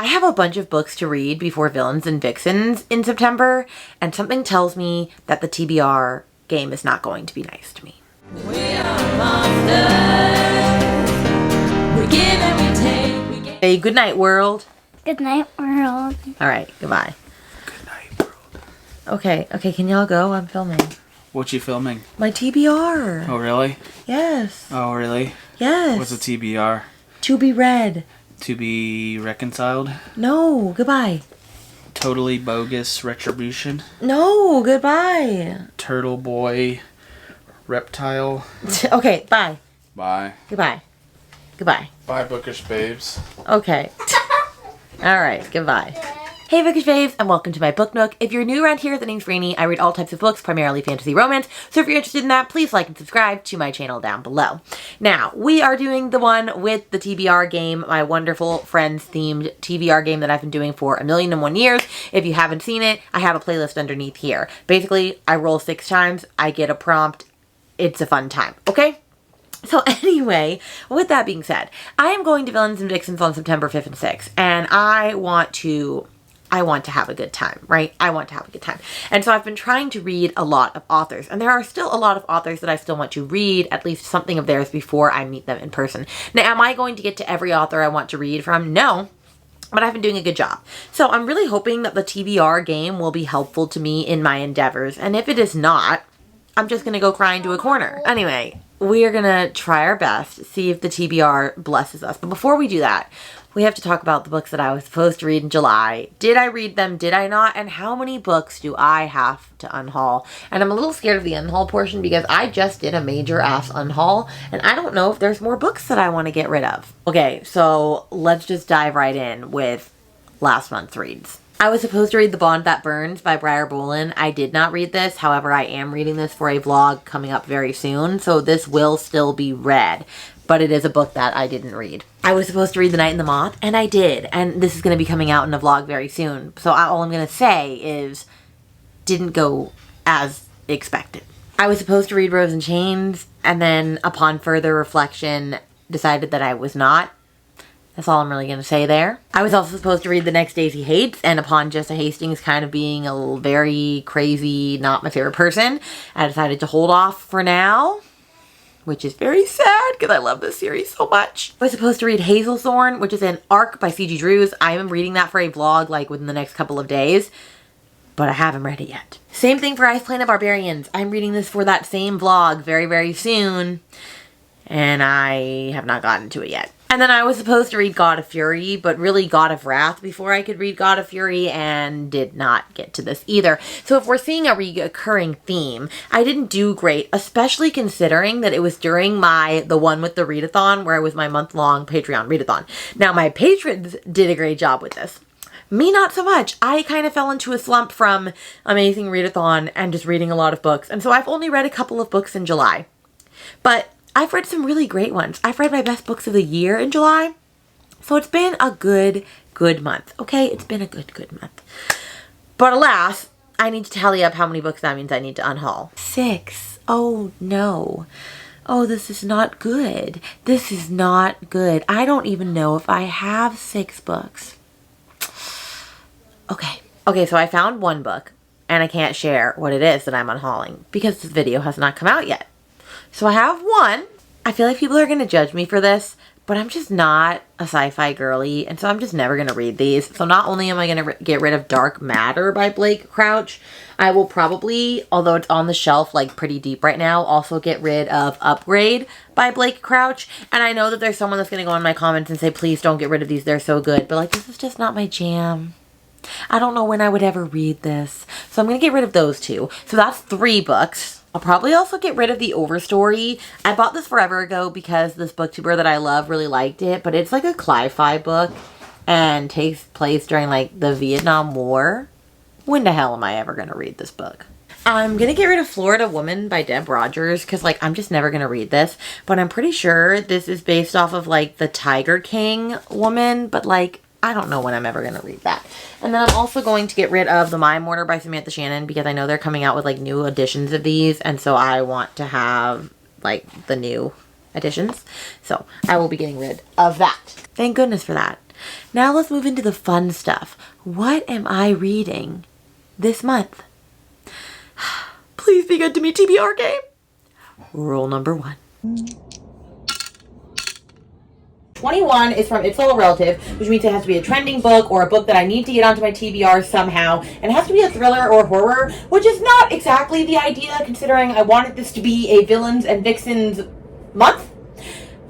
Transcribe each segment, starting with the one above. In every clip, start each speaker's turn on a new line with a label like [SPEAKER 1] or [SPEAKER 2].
[SPEAKER 1] I have a bunch of books to read before Villains and Vixens in September, and something tells me that the TBR game is not going to be nice to me. We are monsters. We give and we take. Hey, good night, world.
[SPEAKER 2] Good night, world.
[SPEAKER 1] All right, goodbye.
[SPEAKER 3] Good night, world.
[SPEAKER 1] Okay, can y'all go? I'm filming.
[SPEAKER 3] What you filming?
[SPEAKER 1] My TBR.
[SPEAKER 3] Oh, really?
[SPEAKER 1] Yes.
[SPEAKER 3] Oh, really?
[SPEAKER 1] Yes.
[SPEAKER 3] What's a TBR?
[SPEAKER 1] To be read.
[SPEAKER 3] To be reconciled?
[SPEAKER 1] No, goodbye.
[SPEAKER 3] Totally bogus retribution?
[SPEAKER 1] No, goodbye.
[SPEAKER 3] Turtle boy reptile?
[SPEAKER 1] Okay, bye.
[SPEAKER 3] Bye.
[SPEAKER 1] Goodbye. Goodbye.
[SPEAKER 3] Bye, Bookish Babes.
[SPEAKER 1] Okay. All right, goodbye. Hey Bookish Babes, and welcome to my book nook. If you're new around here, the name's Rainy. I read all types of books, primarily fantasy romance. So if you're interested in that, please like and subscribe to my channel down below. Now, we are doing the one with the TBR game, my wonderful friends themed TBR game that I've been doing for 1,000,001 years. If you haven't seen it, I have a playlist underneath here. Basically, I roll 6 times, I get a prompt. It's a fun time, okay? So anyway, with that being said, I am going to Villains and Vixens on September 5th and 6th, and I want to have a good time, right? I want to have a good time. And so I've been trying to read a lot of authors, and there are still a lot of authors that I still want to read, at least something of theirs before I meet them in person. Now, am I going to get to every author I want to read from? No. But I've been doing a good job. So I'm really hoping that the TBR game will be helpful to me in my endeavors. And if it is not, I'm just going to go cry into a corner. Anyway, we are going to try our best, see if the TBR blesses us. But before we do that, we have to talk about the books that I was supposed to read in July. Did I read them? Did I not? And how many books do I have to unhaul? And I'm a little scared of the unhaul portion because I just did a major ass unhaul and I don't know if there's more books that I want to get rid of. Okay, so let's just dive right in with last month's reads. I was supposed to read The Bond That Burns by Briar Bolin. I did not read this. However, I am reading this for a vlog coming up very soon, so this will still be read. But it is a book that I didn't read. I was supposed to read The Night and the Moth, and I did. And this is going to be coming out in a vlog very soon. So all I'm going to say is, didn't go as expected. I was supposed to read Rose and Chains, and then upon further reflection, decided that I was not. That's all I'm really going to say there. I was also supposed to read The Next Daisy Hates, and upon Jessa Hastings kind of being a little very crazy, not my favorite person, I decided to hold off for now. Which is very sad because I love this series so much. I was supposed to read Hazelthorn, which is an arc by C.G. Drews. I am reading that for a vlog like within the next couple of days, but I haven't read it yet. Same thing for Ice Planet Barbarians. I'm reading this for that same vlog very, very soon, and I have not gotten to it yet. And then I was supposed to read God of Fury, but really God of Wrath before I could read God of Fury, and did not get to this either. So if we're seeing a recurring theme, I didn't do great, especially considering that it was during the one with the readathon, where it was my month-long Patreon readathon. Now, my patrons did a great job with this. Me, not so much. I kind of fell into a slump from Amazing Readathon and just reading a lot of books. And so I've only read a couple of books in July. But I've read some really great ones. I've read my best books of the year in July. So it's been a good month. Okay, it's been a good month. But alas, I need to tally up how many books that means I need to unhaul. 6. Oh no. Oh, this is not good. This is not good. I don't even know if I have 6 books. Okay, so I found one book, and I can't share what it is that I'm unhauling because this video has not come out yet. So I have one. I feel like people are going to judge me for this, but I'm just not a sci-fi girly, and so I'm just never going to read these. So not only am I going to get rid of Dark Matter by Blake Crouch, I will probably, although it's on the shelf like pretty deep right now, also get rid of Upgrade by Blake Crouch. And I know that there's someone that's going to go in my comments and say, please don't get rid of these, they're so good. But like, this is just not my jam. I don't know when I would ever read this. So I'm going to get rid of those 2. So that's 3 books. I'll probably also get rid of the Overstory. I bought this forever ago because this booktuber that I love really liked it, but it's like a cli-fi book and takes place during like the Vietnam War. When the hell am I ever going to read this book? I'm going to get rid of Florida Woman by Deb Rogers because like I'm just never going to read this, but I'm pretty sure this is based off of like the Tiger King woman, but like I don't know when I'm ever going to read that. And then I'm also going to get rid of The Mime Order by Samantha Shannon because I know they're coming out with like new editions of these. And so I want to have like the new editions. So I will be getting rid of that. Thank goodness for that. Now let's move into the fun stuff. What am I reading this month? Please be good to me, TBR game. Rule number 1. 21 is from It's All a Relative, which means it has to be a trending book or a book that I need to get onto my TBR somehow. And it has to be a thriller or horror, which is not exactly the idea considering I wanted this to be a Villains and Vixens month.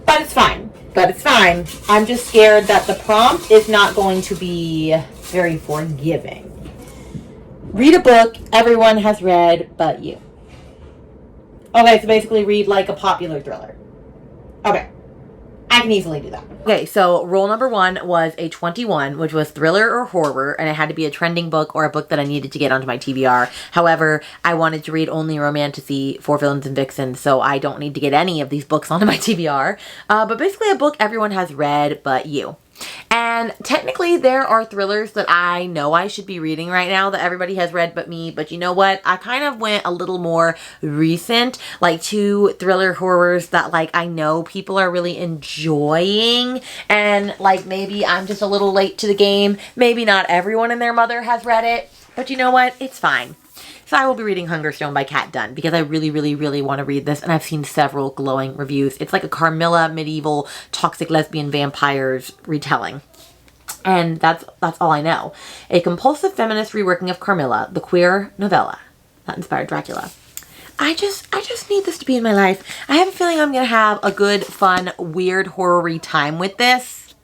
[SPEAKER 1] But it's fine. I'm just scared that the prompt is not going to be very forgiving. Read a book everyone has read but you. Okay, so basically read like a popular thriller. Okay. I can easily do that. Okay, so rule number 1 was a 21, which was thriller or horror, and it had to be a trending book or a book that I needed to get onto my TBR. However, I wanted to read only romantasy for Villains and Vixens, so I don't need to get any of these books onto my TBR. But basically a book everyone has read but you. And technically there are thrillers that I know I should be reading right now that everybody has read but me, but you know what? I kind of went a little more recent, like 2 thriller horrors that like I know people are really enjoying, and like maybe I'm just a little late to the game. Maybe not everyone and their mother has read it, but you know what? It's fine. So I will be reading Hungerstone by Kat Dunn because I really, really, really want to read this, and I've seen several glowing reviews. It's like a Carmilla medieval toxic lesbian vampires retelling. And that's all I know. A compulsive feminist reworking of Carmilla, the queer novella that inspired Dracula. I just need this to be in my life. I have a feeling I'm going to have a good, fun, weird, horror-y time with this.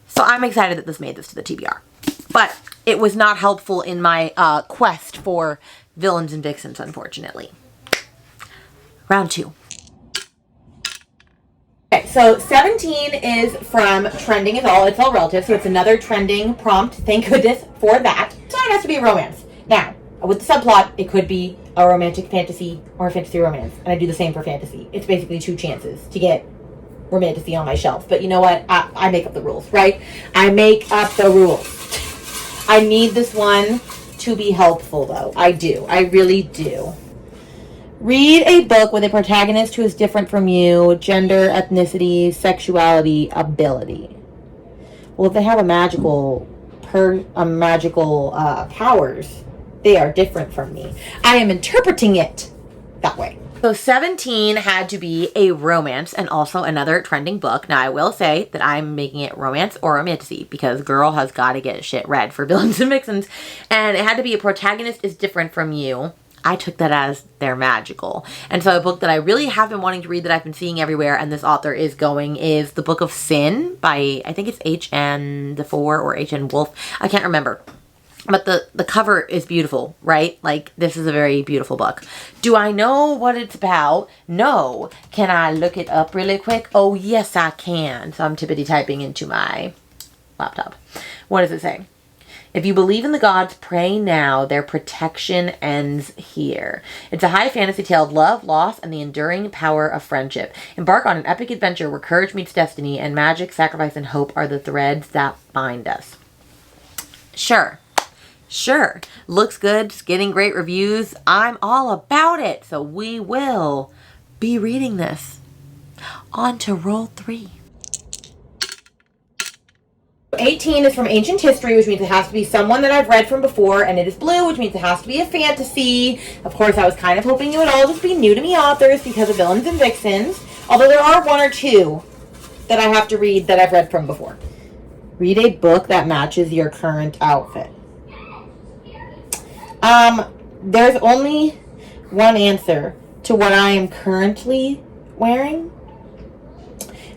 [SPEAKER 1] So I'm excited that this made this to the TBR. But it was not helpful in my quest for Villains and Vixens, unfortunately. Round 2. Okay, so 17 is from Trending It's All Relative, so it's another trending prompt. Thank goodness for that. So it has to be a romance. Now, with the subplot, it could be a romantic fantasy or a fantasy romance, and I do the same for fantasy. It's basically 2 chances to get romantasy on my shelf. But you know what? I make up the rules, right? I make up the rules. I need this one to be helpful, though. I do. I really do. Read a book with a protagonist who is different from you, gender, ethnicity, sexuality, ability. Well, if they have a magical powers, they are different from me. I am interpreting it that way. So 17 had to be a romance and also another trending book. Now, I will say that I'm making it romance or romantasy because girl has got to get shit read for Villains and Vixens. And it had to be a protagonist is different from you. I took that as they're magical. And so a book that I really have been wanting to read that I've been seeing everywhere and this author is going is The Book of Sin by, I think it's H.N. DeFore or H.N. Wolf. I can't remember. But the cover is beautiful, right? Like, this is a very beautiful book. Do I know what it's about? No. Can I look it up really quick? Oh, yes, I can. So I'm tippity typing into my laptop. What does it say? If you believe in the gods, pray now. Their protection ends here. It's a high fantasy tale of love, loss, and the enduring power of friendship. Embark on an epic adventure where courage meets destiny, and magic, sacrifice, and hope are the threads that bind us. Sure. Looks good. It's getting great reviews. I'm all about it. So we will be reading this. On to roll 3. 18 is from Ancient History, which means it has to be someone that I've read from before, and it is blue, which means it has to be a fantasy. Of course, I was kind of hoping you would all just be new to me authors because of Villains and Vixens, although there are 1 or 2 that I have to read that I've read from before. Read a book that matches your current outfit. There's only one answer to what I am currently wearing,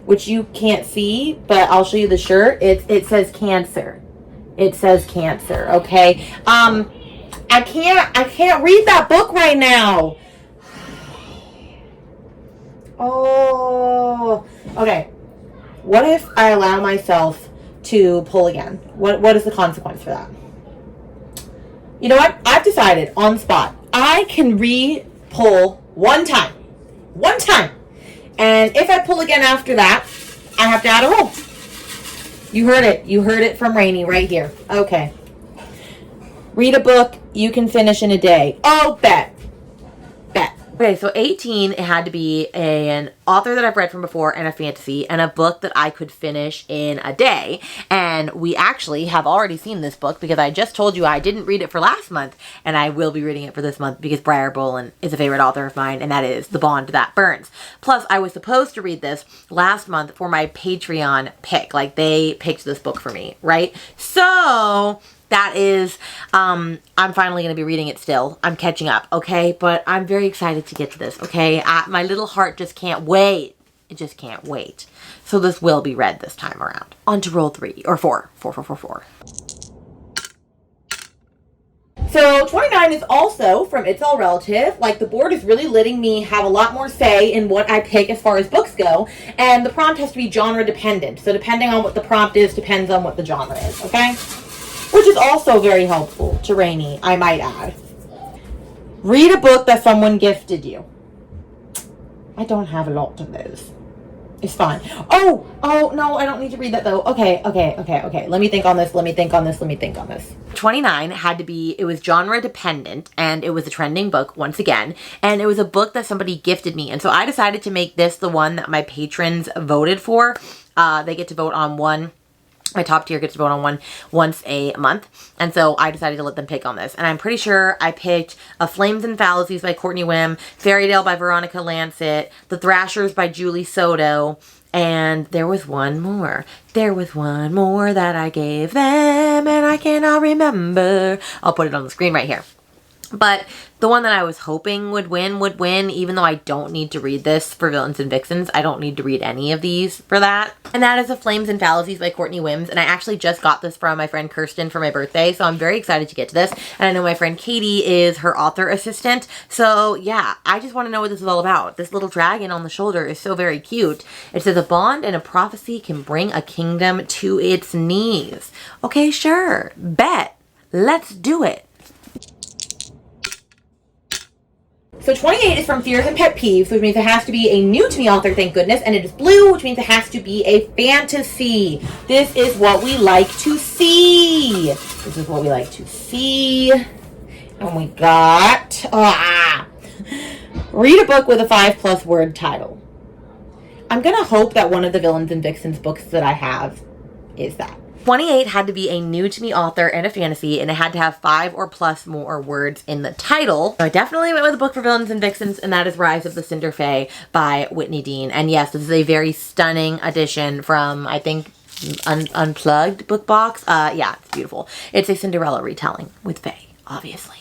[SPEAKER 1] which you can't see, but I'll show you the shirt. It says Cancer. It says Cancer, okay? I can't read that book right now. Oh, okay. What if I allow myself to pull again? What is the consequence for that? You know what? I've decided on the spot. I can re-pull one time. And if I pull again after that, I have to add a roll. You heard it. You heard it from Rainy right here. Okay. Read a book you can finish in a day. Oh, bet. Okay, so 18, it had to be an author that I've read from before and a fantasy and a book that I could finish in a day. And we actually have already seen this book because I just told you I didn't read it for last month and I will be reading it for this month because Briar Bolin is a favorite author of mine, and that is The Bond That Burns. Plus, I was supposed to read this last month for my Patreon pick. Like, they picked this book for me, right? So that is, I'm finally going to be reading it still. I'm catching up, okay? But I'm very excited to get to this, okay? My little heart just can't wait. It just can't wait. So this will be read this time around. On to roll 3, or 4. 4. So 29 is also from It's All Relative. Like, the board is really letting me have a lot more say in what I pick as far as books go. And the prompt has to be genre dependent. So depending on what the prompt is, depends on what the genre is, okay? Which is also very helpful to Rainy, I might add. Read a book that someone gifted you. I don't have a lot of those. It's fine. Oh, no, I don't need to read that though. Okay. Let me think on this. 29 had to be, it was genre dependent, and it was a trending book once again, and it was a book that somebody gifted me. And so I decided to make this the one that my patrons voted for. They get to vote on one. My top tier gets to vote on one once a month. And so I decided to let them pick on this. And I'm pretty sure I picked A Flames and Fallacies by Courtney Wim, Fairy Tale by Veronica Lancet, The Thrashers by Julie Soto, and there was one more. There was one more that I gave them, and I cannot remember. I'll put it on the screen right here. But the one that I was hoping would win, even though I don't need to read this for Villains and Vixens. I don't need to read any of these for that. And that is The Flames and Fallacies by Courtney Wims. And I actually just got this from my friend Kirsten for my birthday, so I'm very excited to get to this. And I know my friend Katy is her author assistant. So yeah, I just want to know what this is all about. This little dragon on the shoulder is so very cute. It says, a bond and a prophecy can bring a kingdom to its knees. Okay, sure. Bet. Let's do it. So 28 is from Fears and Pet Peeves, which means it has to be a new to me author, thank goodness. And it is blue, which means it has to be a fantasy. This is what we like to see. This is what we like to see. And we got... read a book with a 5+ word title. I'm going to hope that one of the Villains and Vixens books that I have is that. 28 had to be a new to me author and a fantasy, and it had to have 5 or plus more words in the title. So I definitely went with a book for Villains and Vixens, and that is Rise of the Cinder Fae by Whitney Dean. And yes, this is a very stunning edition from, I think, Unplugged book box. Yeah, it's beautiful. It's a Cinderella retelling with Fae, obviously.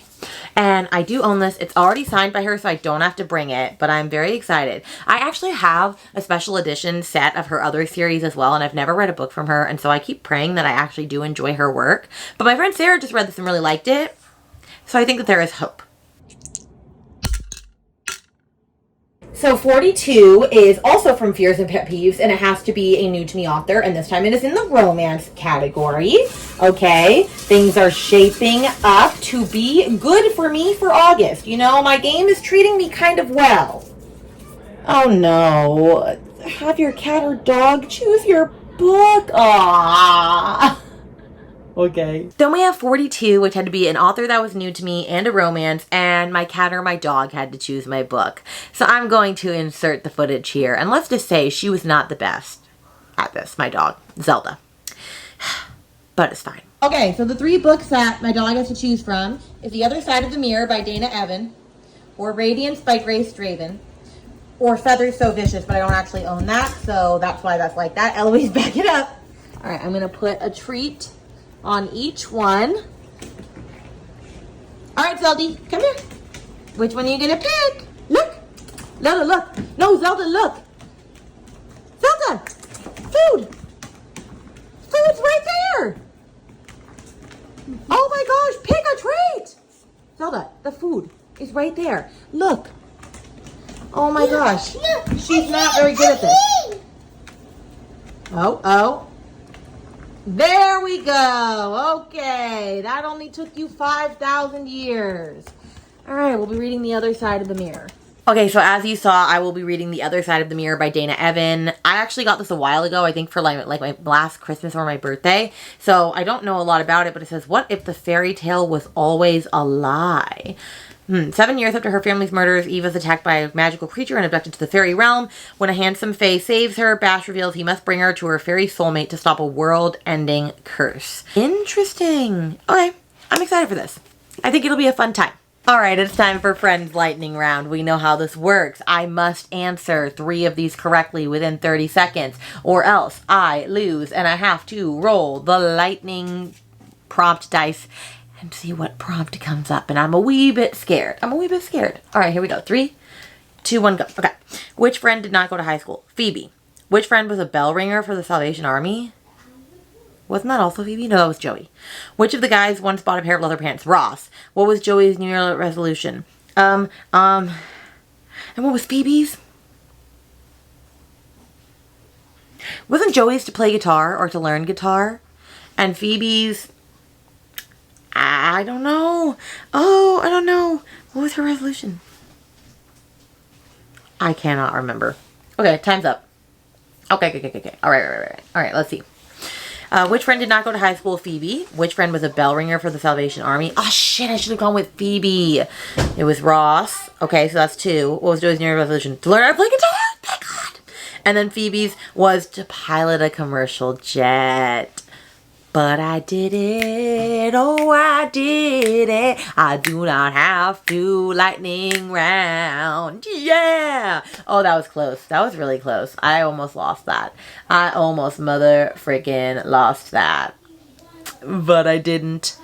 [SPEAKER 1] And I do own this. It's already signed by her, so I don't have to bring it, but I'm very excited. I actually have a special edition set of her other series as well, and I've never read a book from her, and so I keep praying that I actually do enjoy her work. But my friend Sarah just read this and really liked it, so I think that there is hope. So 42 is also from Fears and Pet Peeves, and it has to be a new to me author, and this time it is in the romance category. Okay, things are shaping up to be good for me for August. You know, my game is treating me kind of well. Oh no, have your cat or dog choose your book. Aww. Okay. Then we have 42, which had to be an author that was new to me and a romance, and my cat or my dog had to choose my book. So I'm going to insert the footage here, and let's just say she was not the best at this, my dog, Zelda. But it's fine. Okay, so the 3 books that my dog has to choose from is The Other Side of the Mirror by Dana Evan, or Radiance by Grace Draven, or Feathers So Vicious, but I don't actually own that, so that's why that's like that. Eloise, back it up. All right, I'm going to put a treat on each one. All right, Zelda, come here. Which one are you gonna pick? Look, Zelda, look. No, Zelda, look. Zelda, food. Food's right there. Oh my gosh, pick a treat. Zelda, the food is right there. Look. Oh my gosh, she's not very good at this. Oh. There we go. Okay, that only took you 5,000 years. All right, we'll be reading The Other Side of the Mirror. Okay, so as you saw, I will be reading The Other Side of the Mirror by Dana Evan. I actually got this a while ago, I think for like my last Christmas or my birthday. So I don't know a lot about it, but it says, what if the fairy tale was always a lie? 7 years after her family's murders, Eve is attacked by a magical creature and abducted to the fairy realm. When a handsome fae saves her, Bash reveals he must bring her to her fairy soulmate to stop a world-ending curse. Interesting. Okay, I'm excited for this. I think it'll be a fun time. Alright, it's time for Friends Lightning Round. We know how this works. I must answer 3 of these correctly within 30 seconds, or else I lose and I have to roll the lightning prompt dice and see what prompt comes up. And I'm a wee bit scared. Alright, here we go. 3, 2, 1, go. Okay. Which friend did not go to high school? Phoebe. Which friend was a bell ringer for the Salvation Army? Wasn't that also Phoebe? No, that was Joey. Which of the guys once bought a pair of leather pants? Ross. What was Joey's New Year resolution? And what was Phoebe's? Wasn't Joey's to play guitar or to learn guitar? And Phoebe's... I don't know. Oh, I don't know. What was her resolution? I cannot remember. Okay, time's up. Okay. All right, let's see. Which friend did not go to high school? Phoebe. Which friend was a bell ringer for the Salvation Army? Oh, shit, I should have gone with Phoebe. It was Ross. Okay, so that's 2. What was Joey's New Year resolution? To learn how to play guitar. Thank God. And then Phoebe's was to pilot a commercial jet. But I did it, oh I did it, I do not have to lightning round, yeah! Oh, that was close, that was really close. I almost lost that. I almost mother freaking lost that. But I didn't.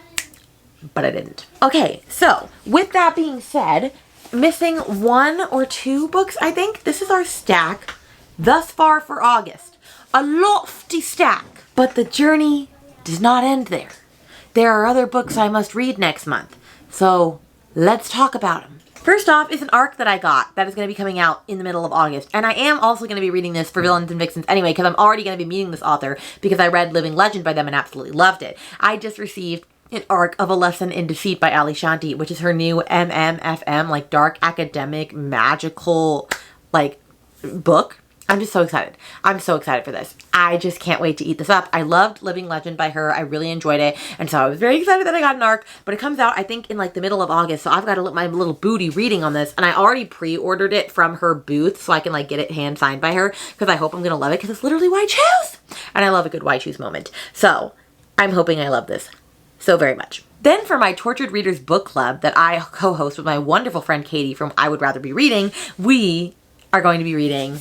[SPEAKER 1] Okay, so, with that being said, missing 1 or 2 books, I think. This is our stack thus far for August. A lofty stack, but the journey does not end there. There are other books I must read next month, so let's talk about them. First off is an arc that I got that is going to be coming out in the middle of August, and I am also going to be reading this for Villains and Vixens anyway, because I'm already going to be meeting this author because I read Living Legend by them and absolutely loved it. I just received an arc of A Lesson in Deceit by Ali Shanti, which is her new MMFM, like dark academic magical like book. I'm just so excited. I'm so excited for this. I just can't wait to eat this up. I loved Living Legend by her. I really enjoyed it. And so I was very excited that I got an arc. But it comes out, I think, in like the middle of August. So I've got to let my little booty reading on this. And I already pre-ordered it from her booth so I can like get it hand signed by her. Because I hope I'm going to love it because it's literally why choose. And I love a good why choose moment. So I'm hoping I love this so very much. Then for my Tortured Readers book club that I co-host with my wonderful friend Katy from I Would Rather Be Reading, we are going to be reading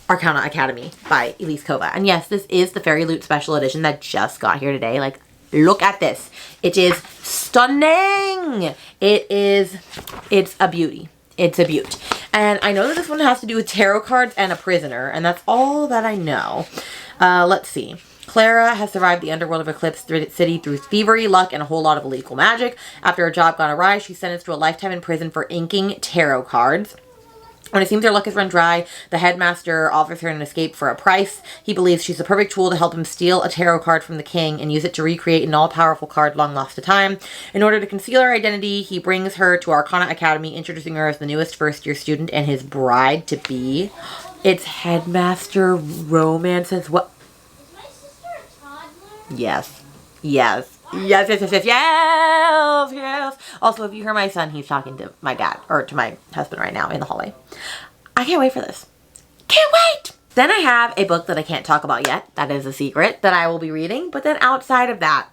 [SPEAKER 1] Arcana Academy by Elise Kova. And yes, this is the Fairy Loot Special Edition that just got here today. Like, look at this. It is stunning. It's a beauty. It's a beaut. And I know that this one has to do with tarot cards and a prisoner, and that's all that I know. Let's see. Clara has survived the underworld of Eclipse City through thievery, luck, and a whole lot of illegal magic. After her job gone awry, she's sentenced to a lifetime in prison for inking tarot cards. When it seems her luck has run dry, the headmaster offers her an escape for a price. He believes she's the perfect tool to help him steal a tarot card from the king and use it to recreate an all-powerful card long lost to time. In order to conceal her identity, he brings her to Arcana Academy, introducing her as the newest first-year student and his bride-to-be. It's headmaster romances. What?
[SPEAKER 2] My sister a toddler?
[SPEAKER 1] Yes. Also, if you hear my son, he's talking to my dad, or to my husband right now in the hallway. I can't wait for this. Can't wait! Then I have a book that I can't talk about yet. That is a secret that I will be reading. But then outside of that,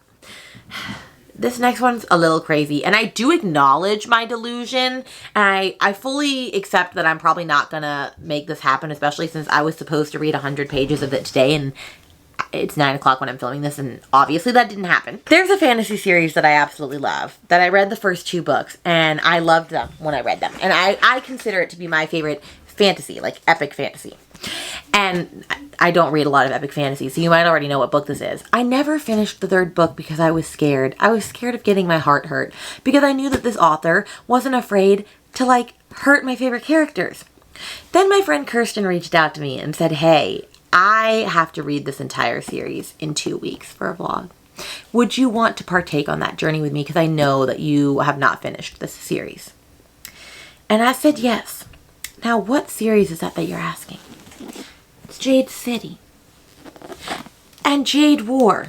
[SPEAKER 1] this next one's a little crazy. And I do acknowledge my delusion. And I fully accept that I'm probably not going to make this happen, especially since I was supposed to read 100 pages of it today. And it's 9 o'clock when I'm filming this, and obviously that didn't happen. There's a fantasy series that I absolutely love, that I read the first 2 books, and I loved them when I read them. And I consider it to be my favorite fantasy, like epic fantasy. And I don't read a lot of epic fantasy, so you might already know what book this is. I never finished the 3rd book because I was scared. I was scared of getting my heart hurt, because I knew that this author wasn't afraid to, like, hurt my favorite characters. Then my friend Kirsten reached out to me and said, hey, I have to read this entire series in 2 weeks for a vlog. Would you want to partake on that journey with me? Because I know that you have not finished this series. And I said yes. Now, what series is that you're asking? It's Jade City. And Jade War.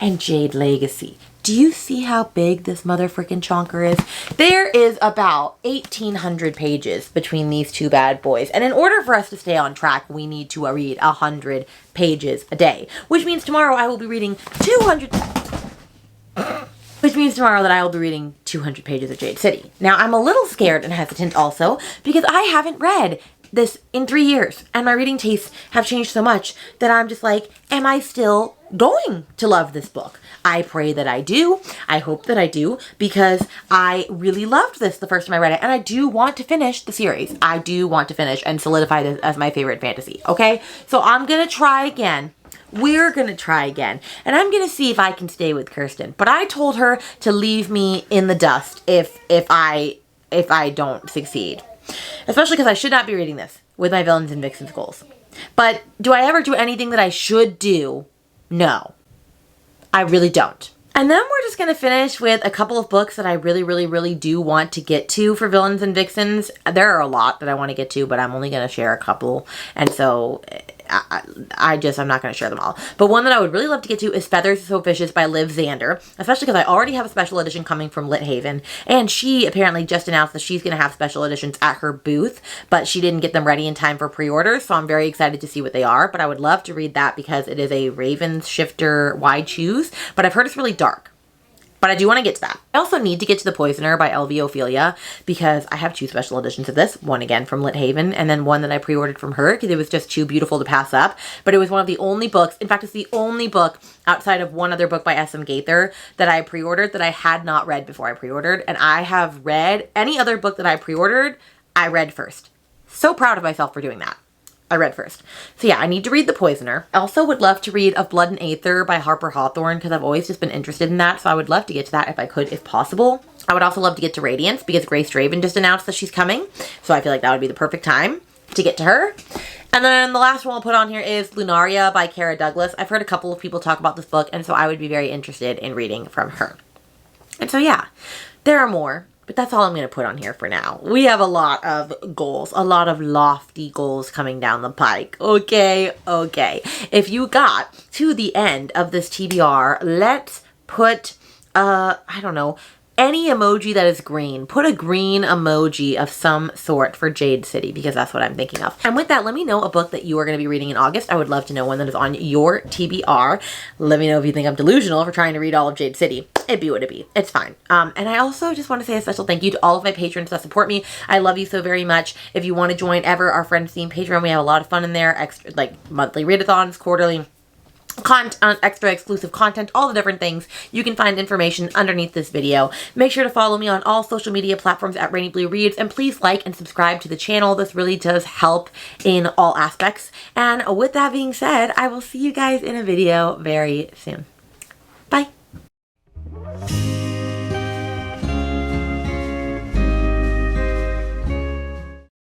[SPEAKER 1] And Jade Legacy. Do you see how big this mother frickin' chonker is? There is about 1,800 pages between these two bad boys. And in order for us to stay on track, we need to read 100 pages a day. Which means tomorrow I will be reading 200... Which means tomorrow that I will be reading 200 pages of Jade City. Now, I'm a little scared and hesitant also because I haven't read this in 3 years. And my reading tastes have changed so much that I'm just like, am I still going to love this book? I pray that I do. I hope that I do because I really loved this the first time I read it. And I do want to finish the series. I do want to finish and solidify this as my favorite fantasy. Okay? So I'm going to try again. We're going to try again. And I'm going to see if I can stay with Kirsten. But I told her to leave me in the dust if I don't succeed. Especially because I should not be reading this with my Villains and Vixens goals. But do I ever do anything that I should do? No. I really don't. And then we're just going to finish with a couple of books that I really do want to get to for Villains and Vixens. There are a lot that I want to get to, but I'm only going to share a couple. And so I'm not going to share them all. But one that I would really love to get to is Feathers So Vicious by Liv Xander, especially because I already have a special edition coming from Lit Haven. And she apparently just announced that she's going to have special editions at her booth, but she didn't get them ready in time for pre-order. So I'm very excited to see what they are. But I would love to read that because it is a Ravens Shifter wide choose. But I've heard it's really dark. But I do want to get to that. I also need to get to The Poisoner by L.V. Ophelia because I have 2 special editions of this. One again from Lit Haven and then one that I pre-ordered from her because it was just too beautiful to pass up. But it was one of the only books, in fact it's the only book outside of one other book by S.M. Gaither that I pre-ordered that I had not read before I pre-ordered. And I have read any other book that I pre-ordered, I read first. So proud of myself for doing that. I read first. So yeah, I need to read The Poisoner. I also would love to read Of Blood and Aether by Harper Hawthorne because I've always just been interested in that. So I would love to get to that if I could, if possible. I would also love to get to Radiance because Grace Draven just announced that she's coming. So I feel like that would be the perfect time to get to her. And then the last one I'll put on here is Lunaria by Kara Douglas. I've heard a couple of people talk about this book and so I would be very interested in reading from her. And so yeah, there are more. But that's all I'm going to put on here for now. We have a lot of goals, a lot of lofty goals coming down the pike. Okay. If you got to the end of this TBR, let's put, I don't know, any emoji that is green. Put a green emoji of some sort for Jade City because that's what I'm thinking of. And with that, let me know a book that you are going to be reading in August. I would love to know one that is on your TBR. Let me know if you think I'm delusional for trying to read all of Jade City. It'd be what it be. It's fine. And I also just want to say a special thank you to all of my patrons that support me. I love you so very much. If you want to join ever our Friends Theme Patreon, we have a lot of fun in there. Extra, like monthly readathons, quarterly extra exclusive content, all the different things. You can find information underneath this video. Make sure to follow me on all social media platforms at rainybluereads and please like and subscribe to the channel. This really does help in all aspects. And with that being said, I will see you guys in a video very soon. Bye.